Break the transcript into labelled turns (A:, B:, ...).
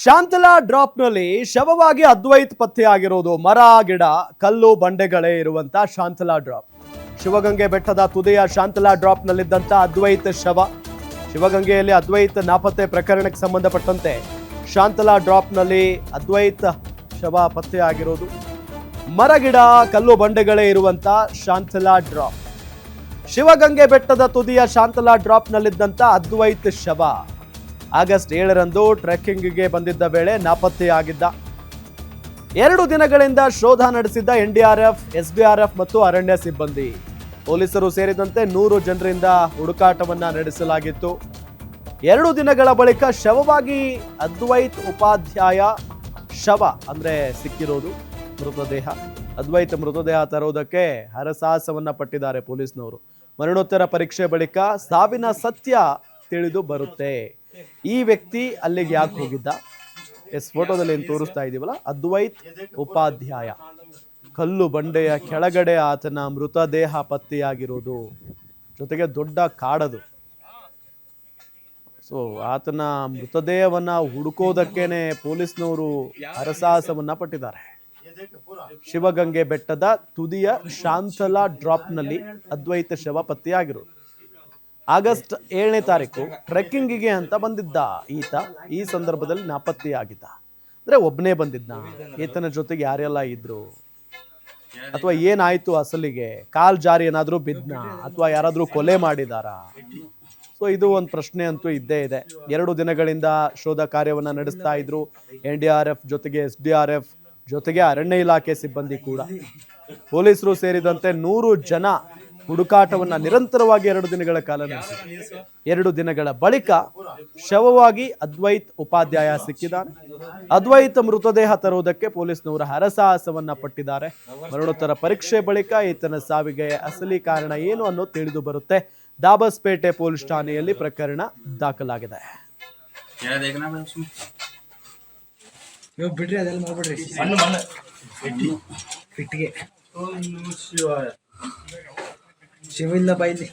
A: ಶಾಂತಲಾ ಡ್ರಾಪ್ನಲ್ಲಿ ಶವವಾಗಿ ಅದ್ವೈತ್ ಪತ್ತೆಯಾಗಿರುವುದು. ಮರ ಗಿಡ ಕಲ್ಲು ಬಂಡೆಗಳೇ ಇರುವಂತ ಶಾಂತಲಾ ಡ್ರಾಪ್. ಶಿವಗಂಗೆ ಬೆಟ್ಟದ ತುದಿಯ ಶಾಂತಲಾ ಡ್ರಾಪ್ನಲ್ಲಿದ್ದಂತ ಅದ್ವೈತ್ ಶವ. ಶಿವಗಂಗೆಯಲ್ಲಿ ಅದ್ವೈತ್ ನಾಪತ್ತೆ ಪ್ರಕರಣಕ್ಕೆ ಸಂಬಂಧಪಟ್ಟಂತೆ ಶಾಂತಲಾ ಡ್ರಾಪ್ನಲ್ಲಿ ಅದ್ವೈತ್ ಶವ ಪತ್ತೆಯಾಗಿರೋದು. ಮರಗಿಡ ಕಲ್ಲು ಬಂಡೆಗಳೇ ಇರುವಂತ ಶಾಂತಲಾ ಡ್ರಾಪ್. ಶಿವಗಂಗೆ ಬೆಟ್ಟದ ತುದಿಯ ಶಾಂತಲಾ ಡ್ರಾಪ್ನಲ್ಲಿದ್ದಂತ ಅದ್ವೈತ್ ಶವ ಆಗಸ್ಟ್ 7ರಂದು ಟ್ರೆಕ್ಕಿಂಗ್ಗೆ ಬಂದಿದ್ದ ವೇಳೆ ನಾಪತ್ತೆಯಾಗಿದ್ದ. 2 ದಿನಗಳಿಂದ ಶೋಧ ನಡೆಸಿದ್ದ NDRF, SDRF ಮತ್ತು ಅರಣ್ಯ ಸಿಬ್ಬಂದಿ, ಪೊಲೀಸರು ಸೇರಿದಂತೆ 100 ಜನರಿಂದ ಹುಡುಕಾಟವನ್ನ ನಡೆಸಲಾಗಿತ್ತು. 2 ದಿನಗಳ ಬಳಿಕ ಶವವಾಗಿ ಅದ್ವೈತ್ ಉಪಾಧ್ಯಾಯ ಶವ ಅಂದ್ರೆ ಸಿಕ್ಕಿರೋದು, ಮೃತದೇಹ. ಅದ್ವೈತ್ ಮೃತದೇಹ ತರುವುದಕ್ಕೆ ಹರಸಾಹಸವನ್ನ ಪಟ್ಟಿದ್ದಾರೆ ಪೊಲೀಸ್ನವರು. ಮರಣೋತ್ತರ ಪರೀಕ್ಷೆ ಬಳಿಕ ಸಾವಿನ ಸತ್ಯ ತಿಳಿದು ಬರುತ್ತೆ. ಈ ವ್ಯಕ್ತಿ ಅಲ್ಲಿಗೆ ಯಾಕೆ ಹೋಗಿದ್ದ? ಫೋಟೋದಲ್ಲಿ ಏನು ತೋರಿಸ್ತಾ ಇದೀವಲ್ಲ, ಅದ್ವೈತ್ ಉಪಾಧ್ಯಾಯ. ಕಲ್ಲು ಬಂಡೆಯ ಕೆಳಗಡೆ ಆತನ ಮೃತದೇಹ ಪತ್ತೆಯಾಗಿರೋದು, ಜೊತೆಗೆ ದೊಡ್ಡ ಕಾಡದು. ಸೊ ಆತನ ಮೃತದೇಹವನ್ನ ಹುಡುಕೋದಕ್ಕೇನೆ ಪೊಲೀಸ್ನವರು ಹರಸಾಹಸವನ್ನ ಪಟ್ಟಿದ್ದಾರೆ. ಶಿವಗಂಗೆ ಬೆಟ್ಟದ ತುದಿಯ ಶಾಂತಲಾ ಡ್ರಾಪ್ನಲ್ಲಿ ಅದ್ವೈತ ಶವ ಪತ್ತೆಯಾಗಿರೋದು. ಆಗಸ್ಟ್ 7ನೇ ತಾರೀಕು ಟ್ರೆಕ್ಕಿಂಗಿಗೆ ಅಂತ ಬಂದಿದ್ದ ಈತ. ಈ ಸಂದರ್ಭದಲ್ಲಿ ನಾಪತ್ತೆಯಾಗಿದ್ದ. ಅಂದ್ರೆ ಒಬ್ಬನೇ ಬಂದಿದ್ದ, ಈತನ ಜೊತೆಗೆ ಯಾರೆಲ್ಲ ಇದ್ರು, ಅಥವಾ ಏನಾಯ್ತು ಅಸಲಿಗೆ? ಕಾಲ್ ಜಾರಿ ಏನಾದ್ರೂ ಬಿದ್ನ, ಅಥವಾ ಯಾರಾದ್ರೂ ಕೊಲೆ ಮಾಡಿದಾರಾ? ಸೊ ಇದು ಒಂದು ಪ್ರಶ್ನೆ ಅಂತೂ ಇದ್ದೇ ಇದೆ. 2 ದಿನಗಳಿಂದ ಶೋಧ ಕಾರ್ಯವನ್ನ ನಡೆಸ್ತಾ ಇದ್ರು. NDRF ಜೊತೆಗೆ SDRF ಜೊತೆಗೆ ಅರಣ್ಯ ಇಲಾಖೆ ಸಿಬ್ಬಂದಿ ಕೂಡ, ಪೊಲೀಸರು ಸೇರಿದಂತೆ 100 ಜನ ಹುಡುಕಾಟವನ್ನ ನಿರಂತರವಾಗಿ 2 ದಿನಗಳ ಕಾಲ ನಡೆಸಿದ್ರು. 2 ದಿನಗಳ ಬಳಿಕ ಶವವಾಗಿ ಅದ್ವೈತ್ ಉಪಾಧ್ಯಾಯ ಸಿಕ್ಕಿದ್ದಾನೆ. ಅದ್ವೈತ್ ಮೃತದೇಹ ತರುವುದಕ್ಕೆ ಪೊಲೀಸ್ನವರು ಹರಸಾಹಸವನ್ನ ಪಟ್ಟಿದ್ದಾರೆ. ಮರಣೋತ್ತರ ಪರೀಕ್ಷೆ ಬಳಿಕ ಈತನ ಸಾವಿಗೆ ಅಸಲಿ ಕಾರಣ ಏನು ಅನ್ನೋದು ತಿಳಿದು ಬರುತ್ತೆ. ದಾಬಸ್ಪೇಟೆ ಪೊಲೀಸ್ ಠಾಣೆಯಲ್ಲಿ ಪ್ರಕರಣ ದಾಖಲಾಗಿದೆ.
B: ಬಿಡ್ರಿ, ಅದೆಲ್ಲ ಮಾಡ್ಬಿಡ್ರಿ. ಫಿಟ್ಗೆ ಶಿವಿಲ್ಲ ಬೈಲಿ.